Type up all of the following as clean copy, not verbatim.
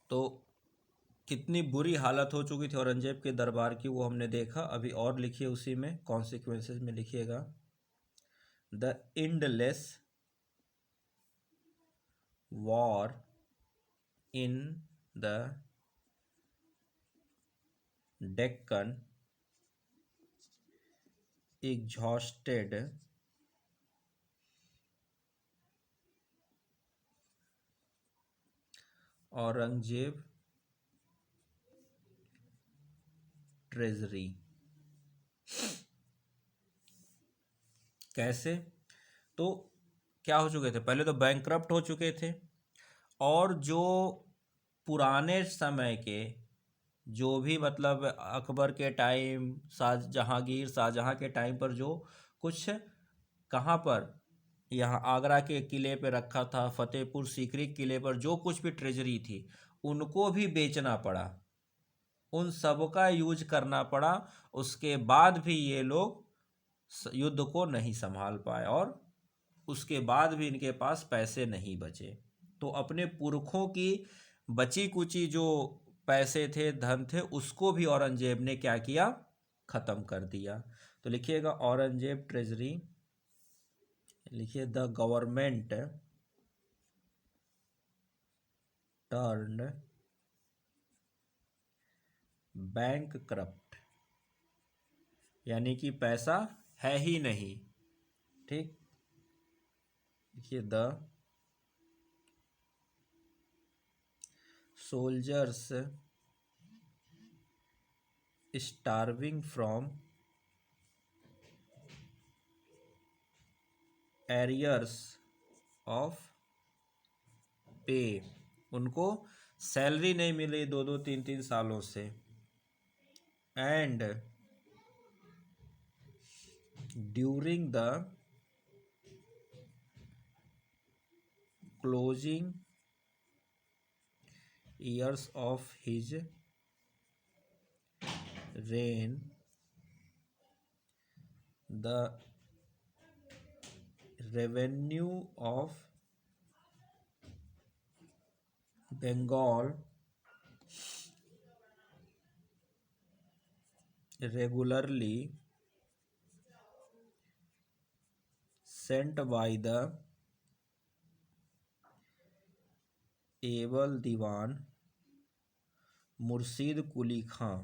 तो कितनी बुरी हालत हो चुकी थी औरंगजेब के दरबार की वो हमने देखा। अभी और लिखिए उसी में कॉन्सिक्वेंसेस में लिखिएगा, the endless war in the Deccan exhausted Aurangzeb treasury. कैसे? तो क्या हो चुके थे, पहले तो बैंकरप्ट हो चुके थे, और जो पुराने समय के जो भी मतलब अकबर के टाइम, शाहजहाँ के टाइम पर जो कुछ कहाँ पर, यहाँ आगरा के किले पे रखा था, फतेहपुर सीकरी किले पर जो कुछ भी ट्रेजरी थी उनको भी बेचना पड़ा, उन सबका यूज करना पड़ा। उसके बाद भी ये लोग युद्ध को नहीं संभाल पाए और उसके बाद भी इनके पास पैसे नहीं बचे। तो अपने पुरखों की बची कुची जो पैसे थे, धन थे, उसको भी औरंगजेब ने क्या किया, खत्म कर दिया। तो लिखिएगा औरंगजेब ट्रेजरी, लिखिए the government turned bank corrupt, यानी कि पैसा है ही नहीं। ठीक, देखिए the soldiers starving from arrears of पे, उनको सैलरी नहीं मिली 2-2 3-3 सालों से, and during the closing years of his reign, the revenue of Bengal regularly sent by the able दीवान मुर्शीद कुली खां,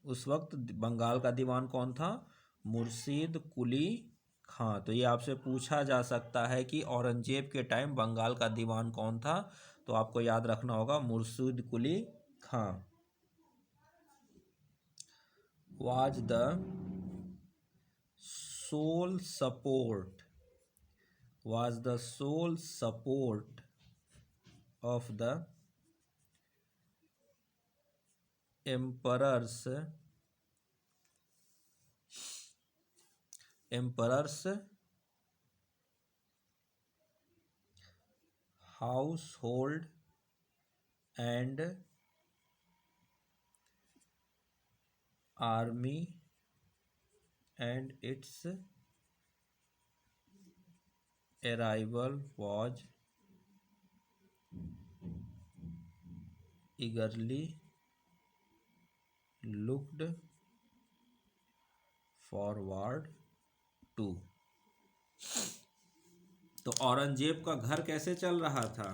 उस वक्त बंगाल का दीवान कौन था, मुर्शीद कुली खां। तो ये आपसे पूछा जा सकता है कि औरंगजेब के टाइम बंगाल का दीवान कौन था, तो आपको याद रखना होगा मुर्शीद कुली खां। was the sole support of the emperor's household and army, and its arrival was eagerly looked forward to। तो औरंगजेब का घर कैसे चल रहा था,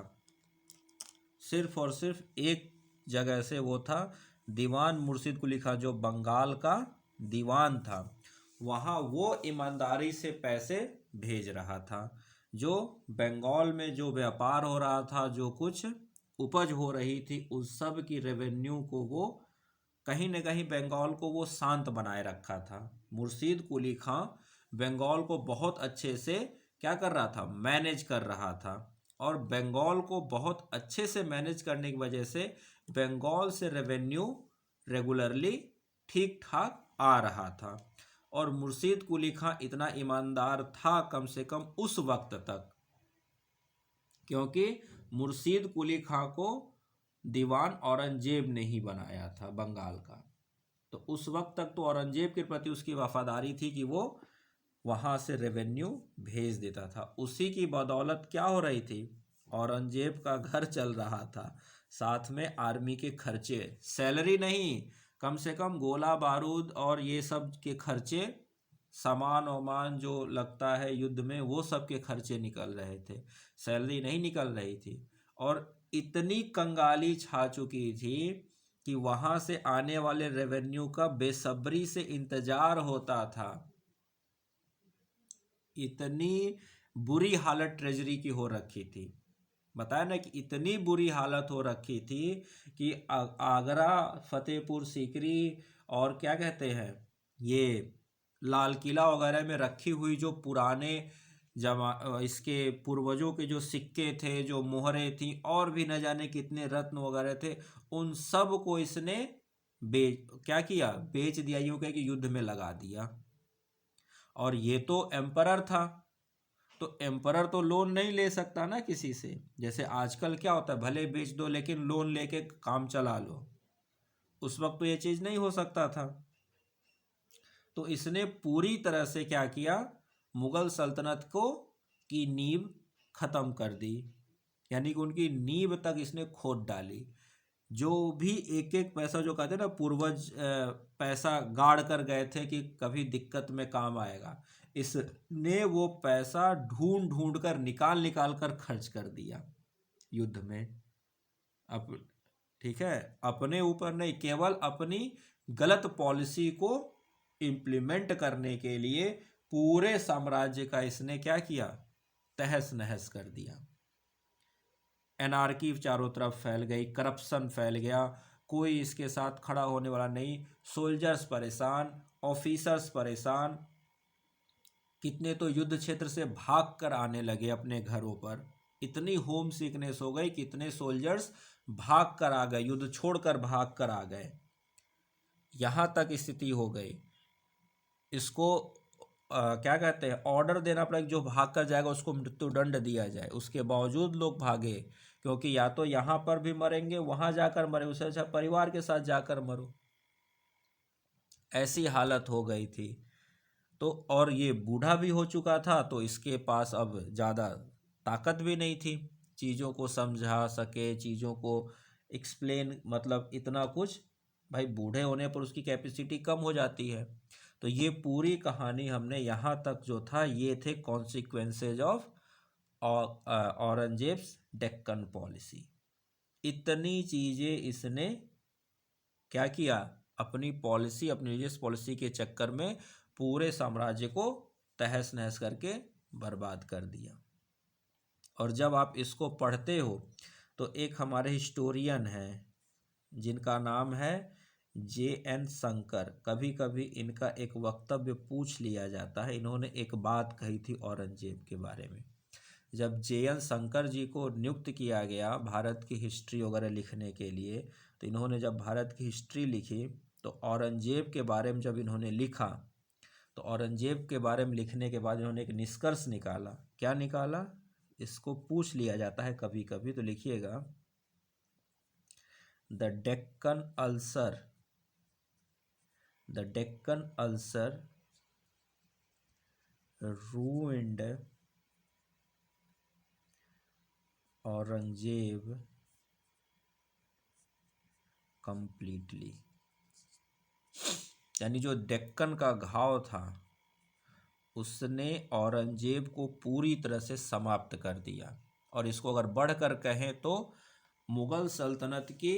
सिर्फ और सिर्फ एक जगह से, वो था दीवान मुर्शीद कुली खां, जो बंगाल का दीवान था, वहाँ वो ईमानदारी से पैसे भेज रहा था। जो बंगाल में जो व्यापार हो रहा था, जो कुछ उपज हो रही थी, उस सब की रेवेन्यू को वो कहीं न कहीं बंगाल को वो शांत बनाए रखा था। मुर्शीद कुली खां बंगाल को बहुत अच्छे से क्या कर रहा था, मैनेज कर रहा था, और बंगाल को बहुत अच्छे से मैनेज करने की वजह से बंगाल से रेवेन्यू रेगुलरली ठीक ठाक आ रहा था। और मुर्शीद कुली खां इतना ईमानदार था कम से कम उस वक्त तक, क्योंकि मुर्शीद कुली खां को दीवान औरंगजेब ने ही बनाया था बंगाल का। तो उस वक्त तक तो औरंगजेब के प्रति उसकी वफादारी थी कि वो वहाँ से रेवेन्यू भेज देता था। उसी की बदौलत क्या हो रही थी, औरंगजेब का घर चल रहा था, साथ में आर्मी के खर्चे, सैलरी नहीं, कम से कम गोला बारूद और ये सब के खर्चे, सामान वामान जो लगता है युद्ध में, वो सब के खर्चे निकल रहे थे, सैलरी नहीं निकल रही थी। और इतनी कंगाली छा चुकी थी कि वहां से आने वाले रेवेन्यू का बेसब्री से इंतजार होता था। इतनी बुरी हालत ट्रेजरी की हो रखी थी, बताया ना कि इतनी बुरी हालत हो रखी थी कि आगरा, फतेहपुर सीकरी और क्या कहते हैं ये लाल किला वगैरह में रखी हुई जो पुराने इसके पूर्वजों के जो सिक्के थे, जो मोहरें थी, और भी न जाने कितने रत्न वगैरह थे, उन सब को इसने क्या किया, बेच दिया, यूं कह कि युद्ध में लगा दिया। और ये तो एम्परर था, तो एम्परर तो लोन नहीं ले सकता ना किसी से, जैसे आजकल क्या होता है, भले बेच दो लेकिन लोन लेके काम चला लो, उस वक्त तो ये चीज़ नहीं हो सकता था। तो इसने पूरी तरह से क्या किया, मुगल सल्तनत को की नींव खत्म कर दी, यानी कि उनकी नींव तक इसने खोद डाली। जो भी एक एक पैसा, जो कहते हैं ना पूर्वज पैसा गाड़ कर गए थे कि कभी दिक्कत में काम आएगा, इसने वो पैसा ढूंढ ढूंढ कर निकाल निकाल कर खर्च कर दिया युद्ध में। अब ठीक है, अपने ऊपर नहीं, केवल अपनी गलत पॉलिसी को इम्प्लीमेंट करने के लिए पूरे साम्राज्य का इसने क्या किया, तहस नहस कर दिया। एनार्की चारों तरफ फैल गई, करप्शन फैल गया, कोई इसके साथ खड़ा होने वाला नहीं, सोल्जर्स परेशान, ऑफिसर्स परेशान, कितने तो युद्ध क्षेत्र से भाग कर आने लगे अपने घरों पर, इतनी होम सिकनेस हो गई, कितने सोल्जर्स भाग कर आ गए, युद्ध छोड़कर भाग कर आ गए, यहाँ तक स्थिति हो गई। इसको क्या कहते हैं, ऑर्डर देना पड़ा कि जो भाग कर जाएगा उसको मृत्युदंड दिया जाए, उसके बावजूद लोग भागे, क्योंकि या तो यहाँ पर भी मरेंगे, वहाँ जाकर मरे, उससे अच्छा परिवार के साथ जाकर मरो, ऐसी हालत हो गई थी। तो और ये बूढ़ा भी हो चुका था, तो इसके पास अब ज़्यादा ताकत भी नहीं थी, चीज़ों को समझा सके, चीज़ों को एक्सप्लेन, मतलब इतना कुछ, भाई बूढ़े होने पर उसकी कैपेसिटी कम हो जाती है। तो ये पूरी कहानी हमने यहाँ तक जो था, ये थे consequences of Aurangzeb's Deccan policy. इतनी चीज़ें इसने क्या किया, अपनी पॉलिसी, अपनी रिलीजियस पॉलिसी के चक्कर में पूरे साम्राज्य को तहस नहस करके बर्बाद कर दिया। और जब आप इसको पढ़ते हो तो एक हमारे हिस्टोरियन हैं जिनका नाम है J.N. शंकर, कभी कभी इनका एक वक्तव्य पूछ लिया जाता है। इन्होंने एक बात कही थी औरंगजेब के बारे में। जब J.N. शंकर जी को नियुक्त किया गया भारत की हिस्ट्री वगैरह लिखने के लिए, तो इन्होंने जब भारत की हिस्ट्री लिखी तो औरंगजेब के बारे में जब इन्होंने लिखा, तो औरंगजेब के बारे में लिखने के बाद इन्होंने एक निष्कर्ष निकाला। क्या निकाला, इसको पूछ लिया जाता है कभी कभी, तो लिखिएगा, the Deccan ulcer ruined Aurangzeb completely, यानी जो डेक्कन का घाव था उसने औरंगजेब को पूरी तरह से समाप्त कर दिया। और इसको अगर बढ़कर कहें तो मुगल सल्तनत की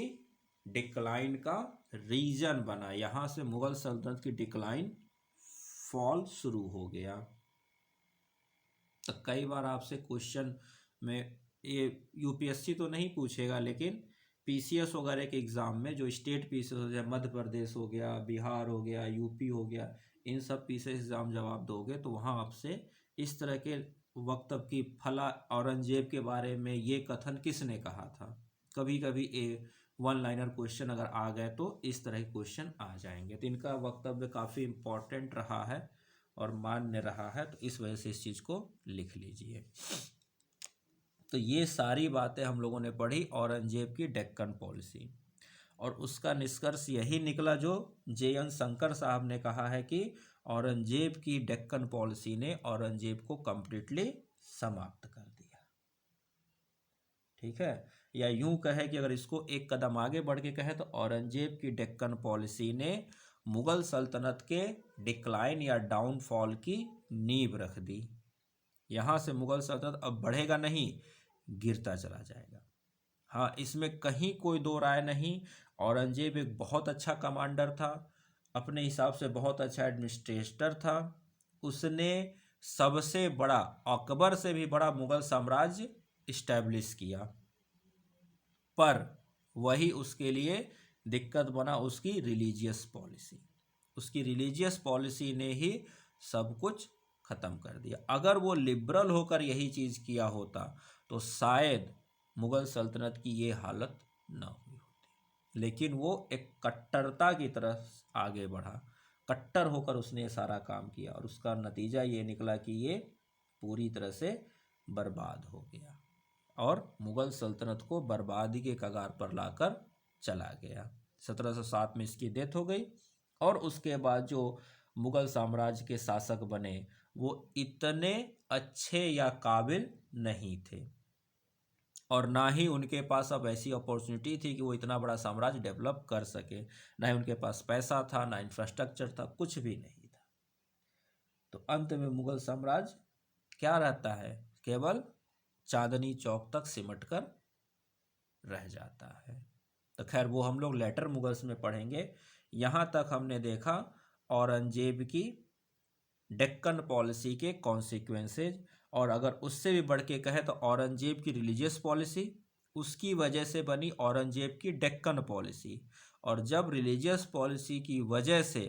डिक्लाइन का रीजन बना, यहाँ से मुगल सल्तनत की डिक्लाइन, फॉल शुरू हो गया। तो कई बार आपसे क्वेश्चन में, ये यूपीएससी तो नहीं पूछेगा लेकिन पीसीएस वगैरह के एग्ज़ाम में, जो स्टेट पीसीएस हो गया, मध्य प्रदेश हो गया, बिहार हो गया, यूपी हो गया, इन सब पीसीएस एग्ज़ाम जब आप दोगे तो वहाँ आपसे इस तरह के वक्तव्य की, फला औरंगजेब के बारे में ये कथन किसने कहा था, कभी कभी वन लाइनर क्वेश्चन अगर आ गए तो इस तरह के क्वेश्चन आ जाएंगे। तो इनका वक्तव्य काफ़ी इम्पोर्टेंट रहा है और मान्य रहा है, तो इस वजह से इस चीज़ को लिख लीजिए। तो ये सारी बातें हम लोगों ने पढ़ी औरंगजेब की डेक्कन पॉलिसी, और उसका निष्कर्ष यही निकला जो J.N. शंकर साहब ने कहा है कि औरंगजेब की डेक्कन पॉलिसी ने औरंगजेब को कंप्लीटली समाप्त कर दिया। ठीक है, या यूं कहे कि अगर इसको एक कदम आगे बढ़ के कहे तो औरंगजेब की डेक्कन पॉलिसी ने मुगल सल्तनत के डिक्लाइन या डाउनफॉल की नींव रख दी। यहाँ से मुगल सल्तनत अब बढ़ेगा नहीं, गिरता चला जाएगा। हाँ, इसमें कहीं कोई दो राय नहीं, औरंगजेब एक बहुत अच्छा कमांडर था, अपने हिसाब से बहुत अच्छा एडमिनिस्ट्रेटर था। उसने सबसे बड़ा, अकबर से भी बड़ा मुगल साम्राज्य इस्टेब्लिश किया, पर वही उसके लिए दिक्कत बना उसकी रिलीजियस पॉलिसी। उसकी रिलीजियस पॉलिसी ने ही सब कुछ ख़त्म कर दिया। अगर वो लिबरल होकर यही चीज़ किया होता तो शायद मुग़ल सल्तनत की ये हालत ना हुई होती, लेकिन वो एक कट्टरता की तरफ आगे बढ़ा, कट्टर होकर उसने सारा काम किया और उसका नतीजा ये निकला कि ये पूरी तरह से बर्बाद हो गया और मुग़ल सल्तनत को बर्बादी के कगार पर लाकर चला गया। 1707 में इसकी डेथ हो गई और उसके बाद जो मुग़ल साम्राज्य के शासक बने वो इतने अच्छे या काबिल नहीं थे और ना ही उनके पास अब ऐसी अपॉर्चुनिटी थी कि वो इतना बड़ा साम्राज्य डेवलप कर सके। ना ही उनके पास पैसा था, ना इंफ्रास्ट्रक्चर था, कुछ भी नहीं था। तो अंत में मुग़ल साम्राज्य क्या रहता है, केवल चांदनी चौक तक सिमट कर रह जाता है। तो खैर वो हम लोग लेटर मुगल्स में पढ़ेंगे। यहाँ तक हमने देखा औरंगजेब की डेक्कन पॉलिसी के कॉन्सिक्वेंसेज, और अगर उससे भी बढ़ के कहे तो औरंगजेब की रिलीजियस पॉलिसी, उसकी वजह से बनी औरंगजेब की डेक्कन पॉलिसी। और जब रिलीजियस पॉलिसी की वजह से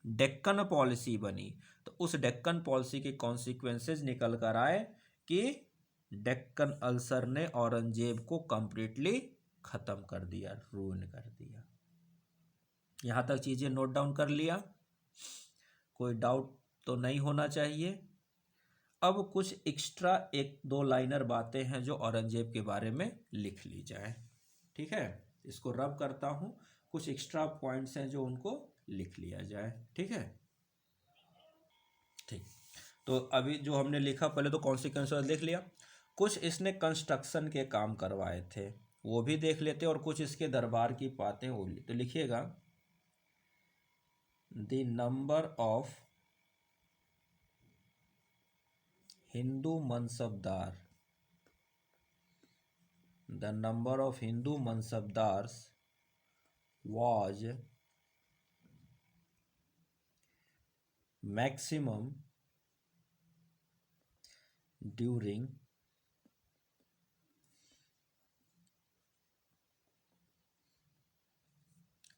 डेक्कन पॉलिसी बनी तो उस डेक्कन पॉलिसी के कॉन्सिक्वेंसेज निकल कर आए कि डेक्कन अल्सर ने औरंगजेब को कंप्लीटली ख़त्म कर दिया, रूइन कर दिया। यहाँ तक चीज़ें नोट डाउन कर लिया, कोई डाउट तो नहीं होना चाहिए। अब कुछ एक्स्ट्रा एक दो लाइनर बातें हैं जो औरंगजेब के बारे में लिख ली जाए। ठीक है, इसको रब करता हूँ, कुछ एक्स्ट्रा पॉइंट्स हैं जो उनको लिख लिया जाए। ठीक है, ठीक। तो अभी जो हमने लिखा, पहले तो कॉन्सिक्वेंस देख लिया, कुछ इसने कंस्ट्रक्शन के काम करवाए थे वो भी देख लेते, और कुछ इसके दरबार की बातें वो तो लिखिएगा। The number of Hindu mansabdar, the number of Hindu mansabdars was maximum during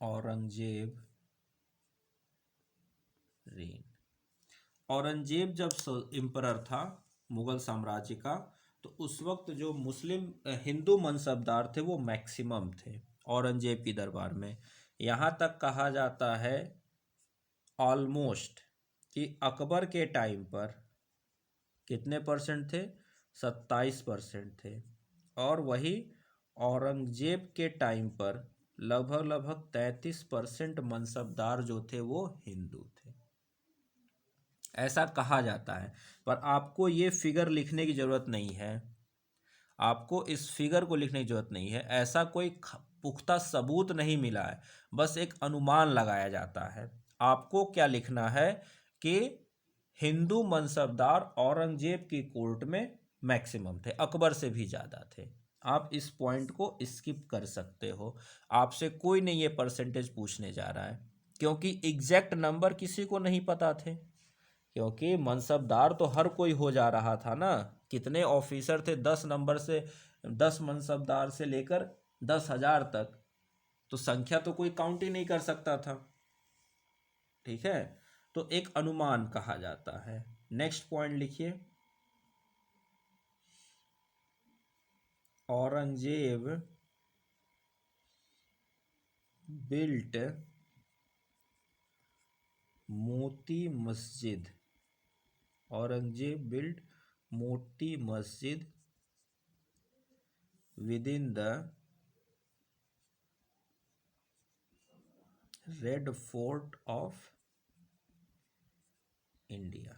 Aurangzeb reign. Aurangzeb जब एम्परर था मुगल साम्राज्य का, तो उस वक्त जो मुस्लिम हिंदू मनसबदार थे वो मैक्सिमम थे औरंगजेब की दरबार में। यहाँ तक कहा जाता है ऑलमोस्ट कि अकबर के टाइम पर कितने परसेंट थे, 27% थे, और वही औरंगजेब के टाइम पर लगभग 33% मनसबदार जो थे वो हिंदू थे, ऐसा कहा जाता है। पर आपको ये फिगर लिखने की ज़रूरत नहीं है, आपको इस फिगर को लिखने की ज़रूरत नहीं है, ऐसा कोई पुख्ता सबूत नहीं मिला है, बस एक अनुमान लगाया जाता है। आपको क्या लिखना है कि हिंदू मनसबदार औरंगजेब की कोर्ट में मैक्सिमम थे, अकबर से भी ज़्यादा थे। आप इस पॉइंट को स्किप कर सकते हो, आपसे कोई नहीं ये परसेंटेज पूछने जा रहा है, क्योंकि एग्जैक्ट नंबर किसी को नहीं पता थे, क्योंकि मनसबदार तो हर कोई हो जा रहा था ना। कितने ऑफिसर थे, 10 नंबर से 10 मनसबदार से लेकर 10,000 तक, तो संख्या तो कोई काउंट ही नहीं कर सकता था। ठीक है, तो एक अनुमान कहा जाता है। नेक्स्ट पॉइंट लिखिए, Aurangzeb built Moti Masjid, Aurangzeb built Moti Masjid with in the red fort of India.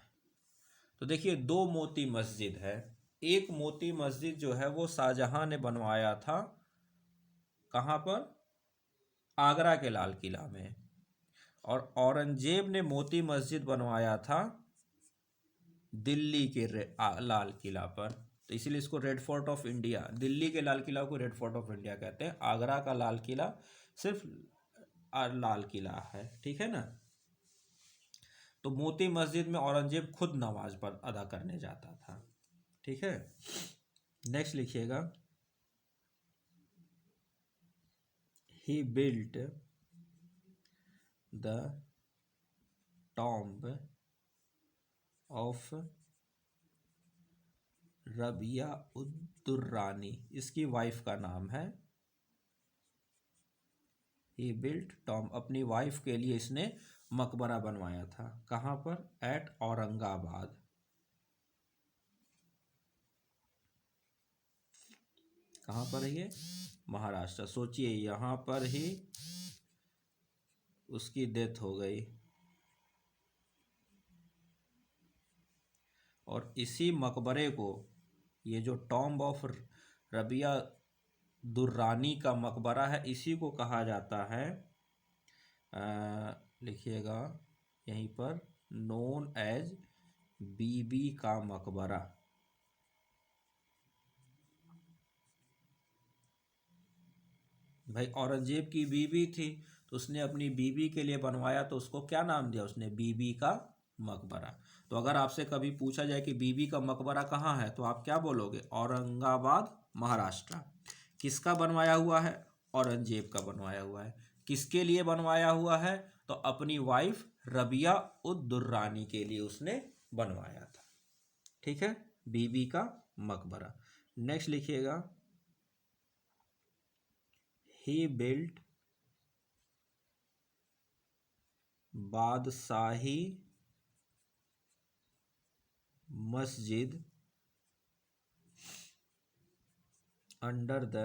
तो देखिए, दो मोती मस्जिद है, एक मोती मस्जिद जो है वो शाहजहां ने बनवाया था, कहाँ पर? आगरा के लाल किला में। और औरंगजेब ने मोती मस्जिद बनवाया था दिल्ली के लाल किला पर। तो इसीलिए इसको red fort of India, Delhi के लाल किला को रेड फोर्ट ऑफ इंडिया कहते हैं। आगरा का लाल किला सिर्फ लाल किला है, ठीक है ना। तो मोती मस्जिद में औरंगजेब खुद नमाज पर अदा करने जाता था, ठीक है। नेक्स्ट लिखिएगा, he built the tomb of Rabia Uddaurani, इसकी वाइफ का नाम है। ही बिल्ट टॉम्ब, अपनी वाइफ के लिए इसने मकबरा बनवाया था। कहाँ पर? एट औरंगाबाद। कहाँ पर है ये? महाराष्ट्र। सोचिए यहाँ पर ही उसकी डेथ हो गई, और इसी मकबरे को, ये जो टॉम्ब ऑफ रबिया दुर्रानी का मकबरा है, इसी को कहा जाता है, लिखिएगा यहीं पर, नोन एज बीबी का मकबरा। भाई औरंगजेब की बीबी थी, तो उसने अपनी बीबी के लिए बनवाया, तो उसको क्या नाम दिया उसने? बीबी का मकबरा। तो अगर आपसे कभी पूछा जाए कि बीबी का मकबरा कहाँ है, तो आप क्या बोलोगे? औरंगाबाद, महाराष्ट्र। किसका बनवाया हुआ है? औरंगजेब का बनवाया हुआ है। किसके लिए बनवाया हुआ है? तो अपनी वाइफ रबिया उद दुर्रानी के लिए उसने बनवाया था, ठीक है। बीबी का मकबरा। नेक्स्ट लिखिएगा, he built Badshahi Masjid under the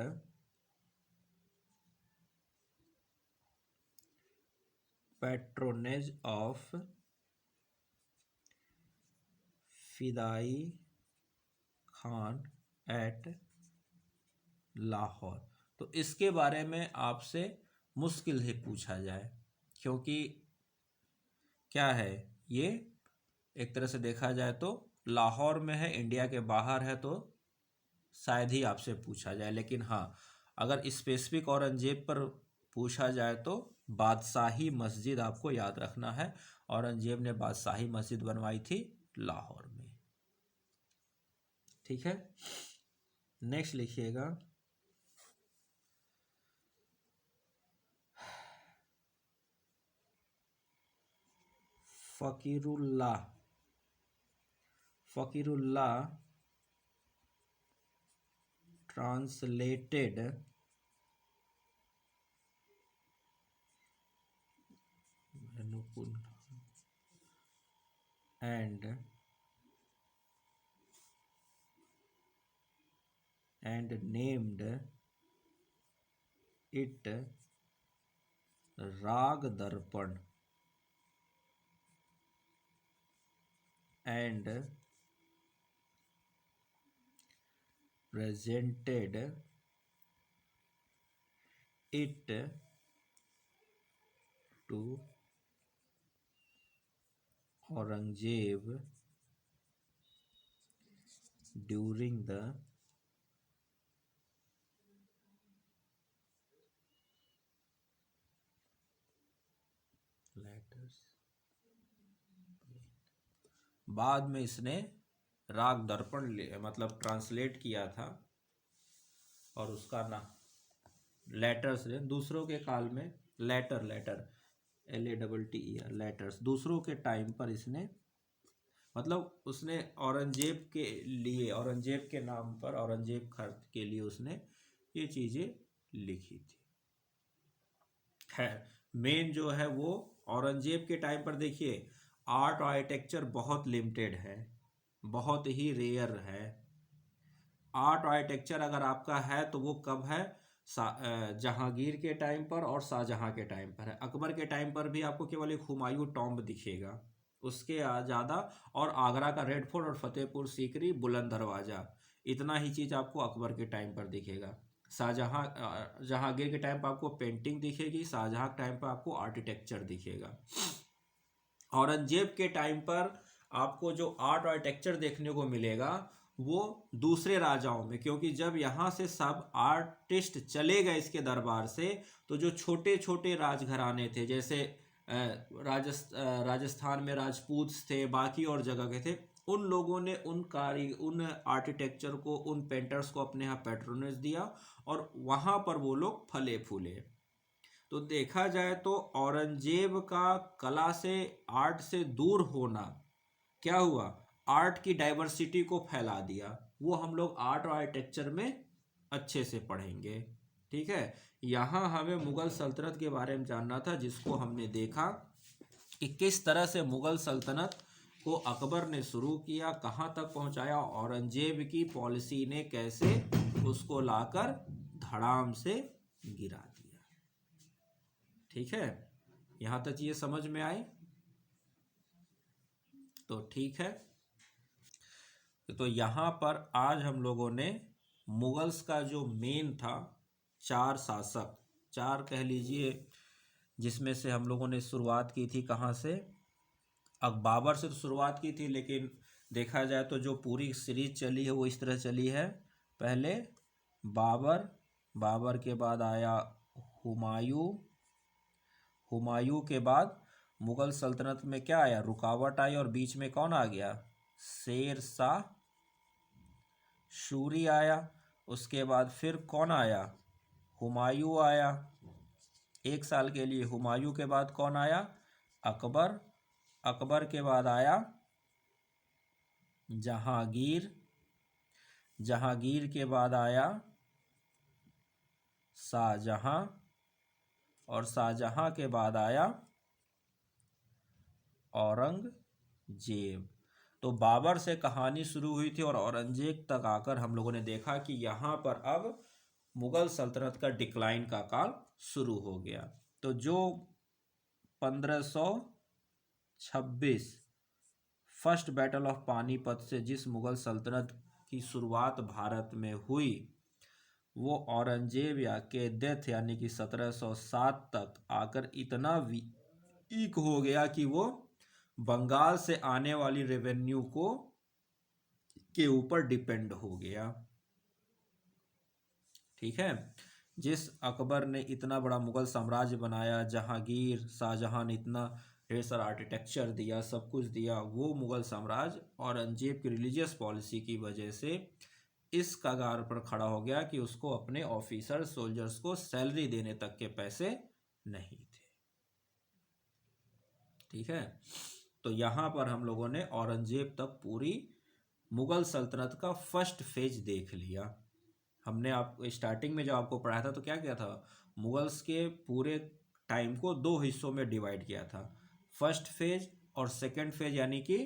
patronage of Fidai Khan at Lahore. तो इसके बारे में आपसे मुश्किल ही पूछा जाए, क्योंकि क्या है ये, एक तरह से देखा जाए तो लाहौर में है, इंडिया के बाहर है, तो शायद ही आपसे पूछा जाए। लेकिन हाँ, अगर स्पेसिफिक औरंगजेब पर पूछा जाए तो बादशाही मस्जिद आपको याद रखना है। औरंगजेब ने बादशाही मस्जिद बनवाई थी लाहौर में, ठीक है। नेक्स्ट लिखिएगा, फकीरुल्लाह, फकीरुल्लाह ट्रांसलेटेड and named it राग दर्पण and presented it to Aurangzeb during the letters। बाद में इसने राग दर्पण मतलब ट्रांसलेट किया था, और उसका ना लेटर्स दूसरों के काल में, लेटर LATTER लेटर्स, दूसरों के टाइम पर इसने, मतलब उसने औरंगजेब के लिए, औरंगजेब के नाम पर, औरंगजेब खर्च के लिए उसने ये चीज़ें लिखी थी। है मेन जो है वो औरंगजेब के टाइम पर देखिए, आर्ट और आर्किटेक्चर बहुत लिमिटेड है, बहुत ही रेयर है। आर्ट और आर्किटेक्चर अगर आपका है तो वो कब है? जहांगीर के टाइम पर और शाहजहां के टाइम पर है। अकबर के टाइम पर भी आपको केवल एक हुमायूं टॉम्ब दिखेगा, उसके ज़्यादा, और आगरा का रेड फोर्ट और फतेहपुर सीकरी, बुलंद दरवाज़ा, इतना ही चीज़ आपको अकबर के टाइम पर दिखेगा। जहांगीर के टाइम पर आपको पेंटिंग दिखेगी, शाहजहां के टाइम पर आपको आर्किटेक्चर दिखेगा। औरंगजेब के टाइम पर आपको जो आर्ट और आर्किटेक्चर देखने को मिलेगा वो दूसरे राजाओं में, क्योंकि जब यहाँ से सब आर्टिस्ट चले गए इसके दरबार से, तो जो छोटे छोटे राजघराने थे, जैसे राजस्थान में राजपूत थे, बाकी और जगह के थे, उन लोगों ने उन आर्किटेक्चर को, उन पेंटर्स को अपने यहाँ पैट्रोनेज दिया और वहाँ पर वो लोग फले फूले। तो देखा जाए तो औरंगजेब का कला से, आर्ट से दूर होना क्या हुआ, आर्ट की डाइवर्सिटी को फैला दिया। वो हम लोग आर्ट और आर्किटेक्चर में अच्छे से पढ़ेंगे। ठीक है, यहाँ हमें मुगल सल्तनत के बारे में जानना था, जिसको हमने देखा कि किस तरह से मुगल सल्तनत को अकबर ने शुरू किया, कहाँ तक पहुँचाया, औरंगजेब की पॉलिसी ने कैसे उसको लाकर धड़ाम से गिरा दिया। ठीक है, यहाँ तक ये समझ में आए तो ठीक है। तो यहाँ पर आज हम लोगों ने मुगल्स का जो मेन था, 4 शासक, 4 कह लीजिए, जिसमें से हम लोगों ने शुरुआत की थी कहाँ से, अब बाबर से तो शुरुआत की थी, लेकिन देखा जाए तो जो पूरी सीरीज चली है वो इस तरह चली है। पहले बाबर, बाबर के बाद आया हुमायूं, हुमायूं के बाद मुगल सल्तनत में क्या आया, रुकावट आई, और बीच में कौन आ गया, शेर शाह सूरी आया। उसके बाद फिर कौन आया, हुमायूं आया 1 साल के लिए। हुमायूं के बाद कौन आया, अकबर। अकबर के बाद आया जहांगीर। जहांगीर के बाद आया शाहजहां, और शाहजहां के बाद आया औरंगजेब। तो बाबर से कहानी शुरू हुई थी और औरंगजेब तक आकर हम लोगों ने देखा कि यहाँ पर अब मुगल सल्तनत का डिक्लाइन का काल शुरू हो गया। तो जो 1526 फर्स्ट बैटल ऑफ पानीपत से जिस मुगल सल्तनत की शुरुआत भारत में हुई, वो औरंगजेब या के डेथ यानी कि 1707 तक आकर इतना वीक हो गया कि वो बंगाल से आने वाली रेवेन्यू को के ऊपर डिपेंड हो गया। ठीक है, जिस अकबर ने इतना बड़ा मुगल साम्राज्य बनाया, जहांगीर, शाहजहां ने इतना ढेर सारा आर्किटेक्चर दिया, सब कुछ दिया, वो मुगल साम्राज्य औरंगजेब की रिलीजियस पॉलिसी की वजह से इस कगार पर खड़ा हो गया कि उसको अपने ऑफिसर सोल्जर्स को सैलरी देने तक के पैसे नहीं थे। ठीक है, तो यहाँ पर हम लोगों ने औरंगजेब तक पूरी मुगल सल्तनत का फर्स्ट फेज देख लिया। हमने आप स्टार्टिंग में जब आपको पढ़ाया था तो क्या किया था, मुगल्स के पूरे टाइम को 2 हिस्सों में डिवाइड किया था, फर्स्ट फेज और सेकंड फेज, यानी कि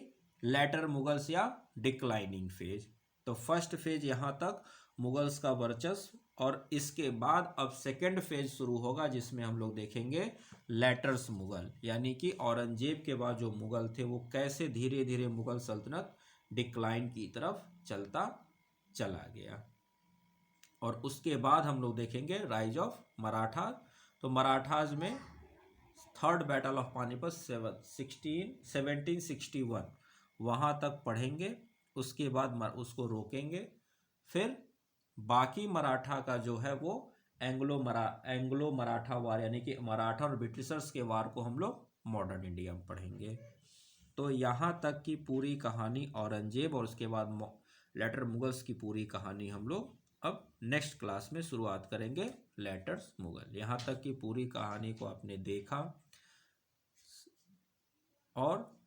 लेटर मुगल्स या डिक्लाइनिंग फेज। तो फर्स्ट फेज यहाँ तक मुगल्स का वर्चस्व, और इसके बाद अब सेकंड फेज शुरू होगा जिसमें हम लोग देखेंगे लेटर्स मुगल, यानी कि औरंगजेब के बाद जो मुगल थे वो कैसे धीरे धीरे मुगल सल्तनत डिक्लाइन की तरफ चलता चला गया। और उसके बाद हम लोग देखेंगे राइज ऑफ मराठा। तो मराठाज में थर्ड बैटल ऑफ पानीपत 1761 वहाँ तक पढ़ेंगे, उसके बाद उसको रोकेंगे। फिर बाकी मराठा का जो है वो एंग्लो मराठा वार, यानी कि मराठा और ब्रिटिशर्स के वार को हम लोग मॉडर्न इंडिया में पढ़ेंगे। तो यहाँ तक की पूरी कहानी औरंगजेब और उसके बाद लेटर मुगल्स की पूरी कहानी हम लोग अब नेक्स्ट क्लास में शुरुआत करेंगे, लेटर्स मुगल। यहाँ तक की पूरी कहानी को आपने देखा और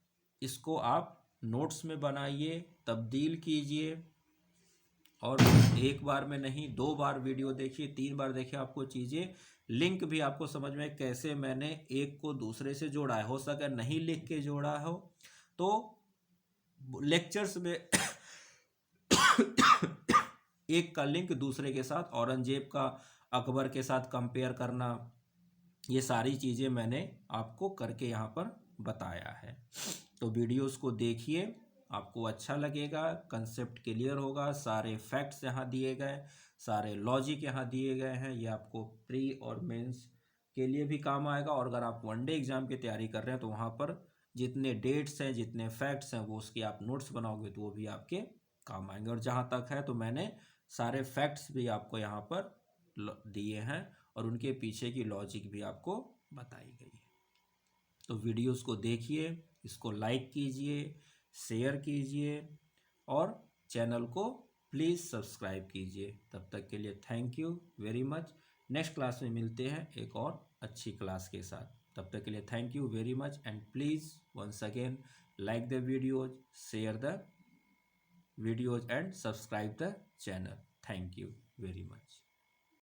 इसको आप नोट्स में बनाइए, तब्दील कीजिए, और एक बार में नहीं 2 बार वीडियो देखिए, 3 बार देखिए, आपको चीज़ें लिंक भी आपको समझ में कैसे मैंने एक को दूसरे से जोड़ा है। हो सके नहीं लिख के जोड़ा हो तो लेक्चर्स में एक का लिंक दूसरे के साथ, औरंगजेब का अकबर के साथ कंपेयर करना, ये सारी चीज़ें मैंने आपको करके यहाँ पर बताया है। तो वीडियोस को देखिए, आपको अच्छा लगेगा, कंसेप्ट क्लियर होगा, सारे फैक्ट्स यहाँ दिए गए, सारे लॉजिक यहाँ दिए गए हैं। ये आपको प्री और मेंस के लिए भी काम आएगा, और अगर आप वनडे एग्ज़ाम की तैयारी कर रहे हैं तो वहाँ पर जितने डेट्स हैं, जितने फैक्ट्स हैं, वो उसके आप नोट्स बनाओगे तो वो भी आपके काम आएंगे। और जहाँ तक है तो मैंने सारे फैक्ट्स भी आपको यहाँ पर दिए हैं और उनके पीछे की लॉजिक भी आपको बताई गई है। तो वीडियोस को देखिए, इसको लाइक कीजिए, शेयर कीजिए और चैनल को प्लीज़ सब्सक्राइब कीजिए। तब तक के लिए thank you very much. Next class में मिलते हैं एक और अच्छी क्लास के साथ। तब तक के लिए thank you very much and please once again like the videos, share the videos and subscribe the channel. Thank you very much.